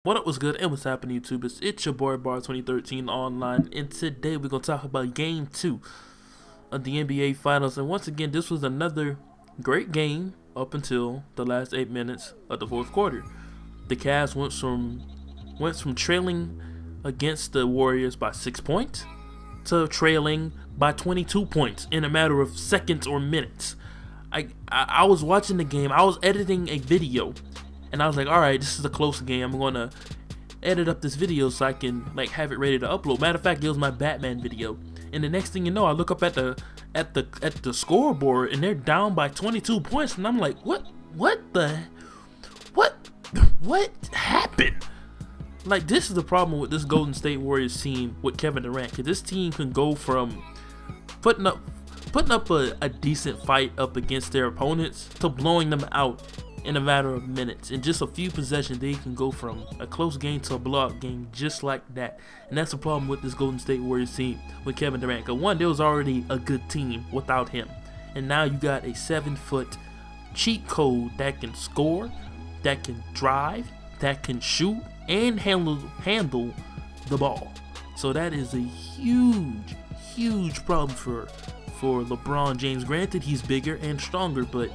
What up, what's good, and what's happening, YouTube? It's your boy Bar 2013 online, and today we're gonna talk about Game 2 of the NBA Finals. And once again, this was another great game up until the last 8 minutes of the fourth quarter. The Cavs went from trailing against the Warriors by 6 points to trailing by 22 points in a matter of seconds or minutes. I was watching the game. I was editing a video. And I was like, alright, this is a close game. I'm going to edit up this video so I can have it ready to upload. Matter of fact, it was my Batman video. And the next thing you know, I look up at the scoreboard and they're down by 22 points. And I'm like, what happened? Like, this is the problem with this Golden State Warriors team with Kevin Durant. Because this team can go from putting up a decent fight up against their opponents to blowing them out in a matter of minutes. In just a few possessions, they can go from a close game to a blowout game just like that. And that's the problem with this Golden State Warriors team with Kevin Durant. Because one, there was already a good team without him, and now you got a 7-foot cheat code that can score, that can drive, that can shoot, and handle the ball. So that is a huge problem for LeBron James. Granted, he's bigger and stronger, but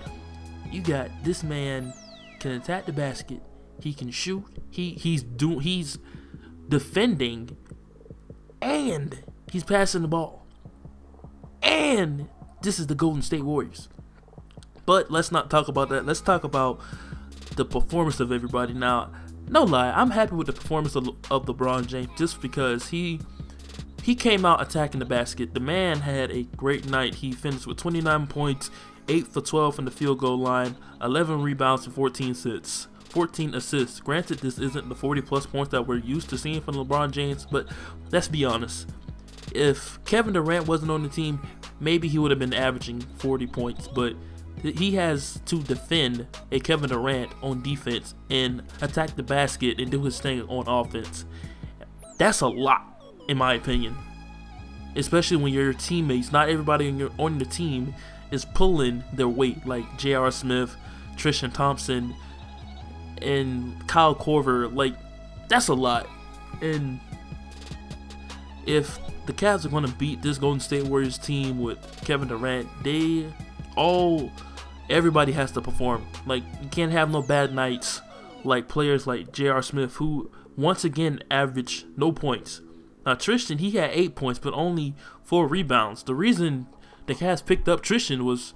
you got this man can attack the basket. He can shoot. He's defending, and he's passing the ball. And this is the Golden State Warriors. But let's not talk about that. Let's talk about the performance of everybody. Now, no lie, I'm happy with the performance of LeBron James just because he came out attacking the basket. The man had a great night. He finished with 29 points. 8 for 12 from the field goal line, 11 rebounds and 14 assists. Granted, this isn't the 40-plus points that we're used to seeing from LeBron James, but let's be honest. If Kevin Durant wasn't on the team, maybe he would have been averaging 40 points, but he has to defend a Kevin Durant on defense and attack the basket and do his thing on offense. That's a lot, in my opinion, especially when your teammates, not everybody on your team is pulling their weight, like J.R. Smith, Tristan Thompson, and Kyle Korver. Like, that's a lot. And if the Cavs are going to beat this Golden State Warriors team with Kevin Durant, everybody has to perform. Like, you can't have no bad nights like players like J.R. Smith, who once again averaged no points. Now, Tristan, he had 8 points, but only 4 rebounds. The reason the Cavs picked up Tristan was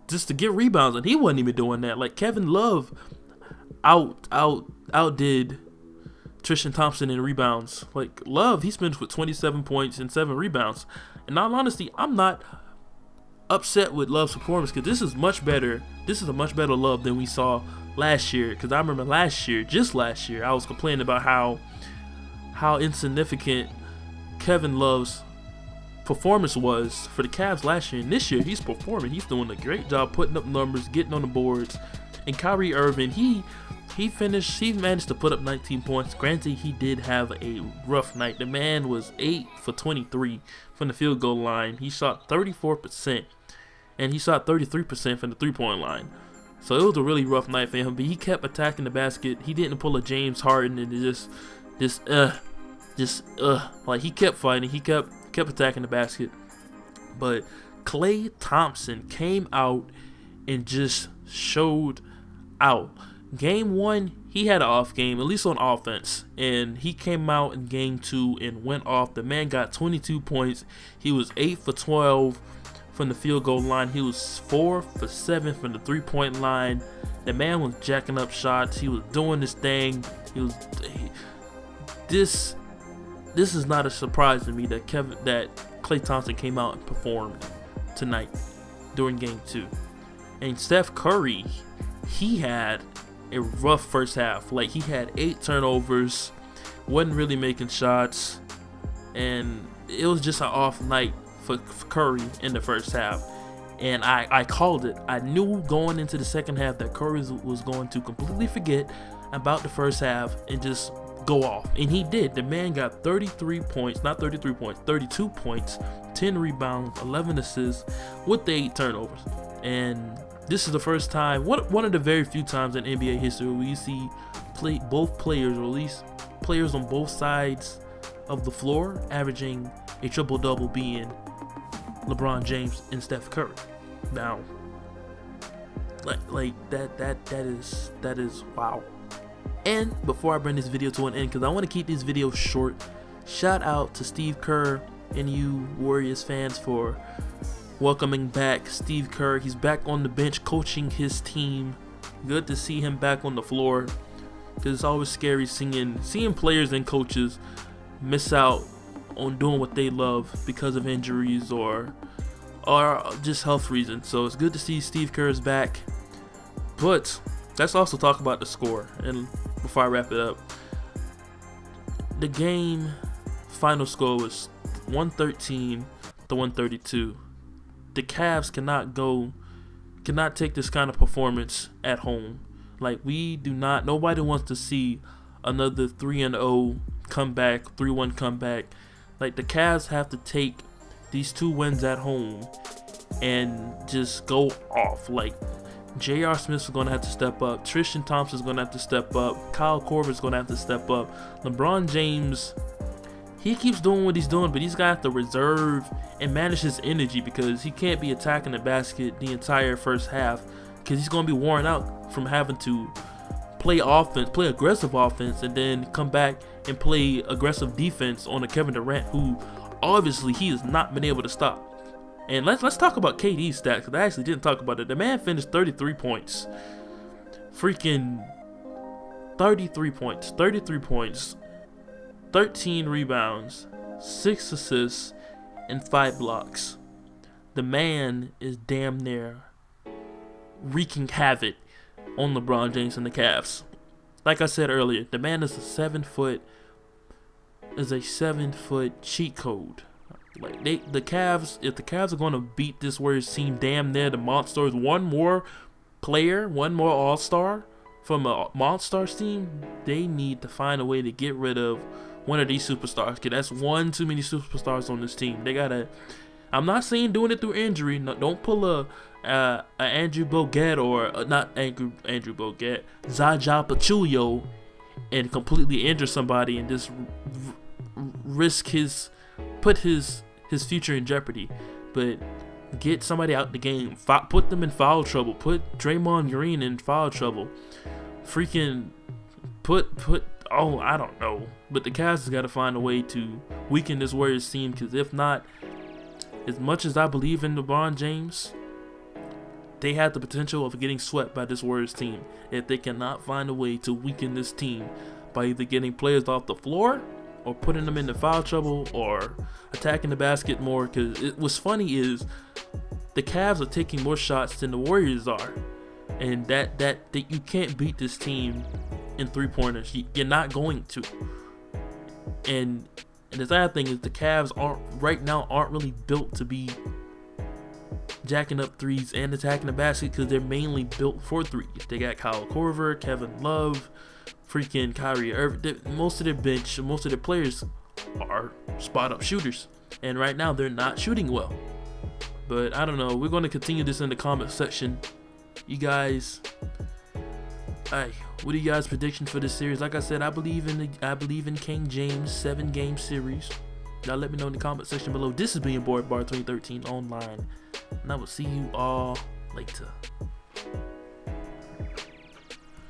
just to get rebounds, and he wasn't even doing that. Like, Kevin Love outdid Tristan Thompson in rebounds. Like, Love, he finished with 27 points and 7 rebounds. In all honesty, I'm not upset with Love's performance because this is much better. This is a much better Love than we saw last year. Because I remember just last year, I was complaining about how insignificant Kevin Love's performance was for the Cavs last year. And this year, he's performing. He's doing a great job putting up numbers, getting on the boards. And Kyrie Irving, he managed to put up 19 points. Granted, he did have a rough night. The man was 8 for 23 from the field goal line. He shot 34%, and he shot 33% from the three-point line. So it was a really rough night for him. But he kept attacking the basket. He didn't pull a James Harden and like, he kept fighting. He kept attacking the basket. But Klay Thompson came out and just showed out. Game 1, he had an off game, at least on offense, and he came out in game 2 and went off. The man got 22 points. He was 8 for 12 from the field goal line. He was 4 for 7 from the three-point line. The man was jacking up shots. He was doing his thing. This is not a surprise to me that Klay Thompson came out and performed tonight during game 2. And Steph Curry, he had a rough first half. Like, he had 8 turnovers, wasn't really making shots, and it was just an off night for Curry in the first half. And I called it. I knew going into the second half that Curry was going to completely forget about the first half and just go off. And he did. The man got 32 points, 10 rebounds, 11 assists with the 8 turnovers. And this is the first time, one of the very few times in NBA history where you see both players, or at least players on both sides of the floor, averaging a triple-double, being LeBron James and Steph Curry. Now, like that is wow. And before I bring this video to an end, because I want to keep these videos short, shout out to Steve Kerr and you Warriors fans for welcoming back Steve Kerr. He's back on the bench coaching his team. Good to see him back on the floor, because it's always scary seeing players and coaches miss out on doing what they love because of injuries or just health reasons. So it's good to see Steve Kerr's back. But let's also talk about the score. And before I wrap it up, the game final score was 113 to 132. The Cavs cannot take this kind of performance at home. Like, nobody wants to see another 3-0 comeback, 3-1 comeback. Like, the Cavs have to take these 2 wins at home and just go off. Like, J.R. Smith's going to have to step up. Tristan Thompson's going to have to step up. Kyle Korver's going to have to step up. LeBron James, he keeps doing what he's doing, but he's got to reserve and manage his energy, because he can't be attacking the basket the entire first half, because he's going to be worn out from having to play aggressive offense, and then come back and play aggressive defense on a Kevin Durant who obviously he has not been able to stop. And let's talk about KD's stats, because I actually didn't talk about it. The man finished 33 points. Freaking 33 points, 13 rebounds, 6 assists, and 5 blocks. The man is damn near wreaking havoc on LeBron James and the Cavs. Like I said earlier, the man is a 7-foot cheat code. Like, the Cavs, if the Cavs are going to beat this Warriors team damn near the Monsters, one more All-Star from a Monsters team, they need to find a way to get rid of one of these superstars. Cause that's one too many superstars on this team. They gotta. I'm not saying doing it through injury. No, don't pull a Andrew Bogut or not Andrew Bogut, Zaza Pachulia, and completely injure somebody and just put his future in jeopardy. But get somebody out the game. Put them in foul trouble. Put Draymond Green in foul trouble. Freaking I don't know. But the Cavs has got to find a way to weaken this Warriors team, because if not, as much as I believe in LeBron James, they have the potential of getting swept by this Warriors team if they cannot find a way to weaken this team by either getting players off the floor or putting them into foul trouble or attacking the basket more. Because what's funny is the Cavs are taking more shots than the Warriors are, and that you can't beat this team in 3-pointers. You're not going to. And the sad thing is the Cavs aren't really built to be jacking up threes and attacking the basket, because they're mainly built for threes. They got Kyle Korver, Kevin Love, freaking Kyrie Irving. Most of their bench, most of their players are spot-up shooters, and right now they're not shooting well. But I don't know. We're going to continue this in the comment section. You guys, what are you guys' prediction for this series? Like I said, I believe in King James 7-game series. Y'all let me know in the comment section below. This has been your boy Bar 2013 online, and I will see you all later.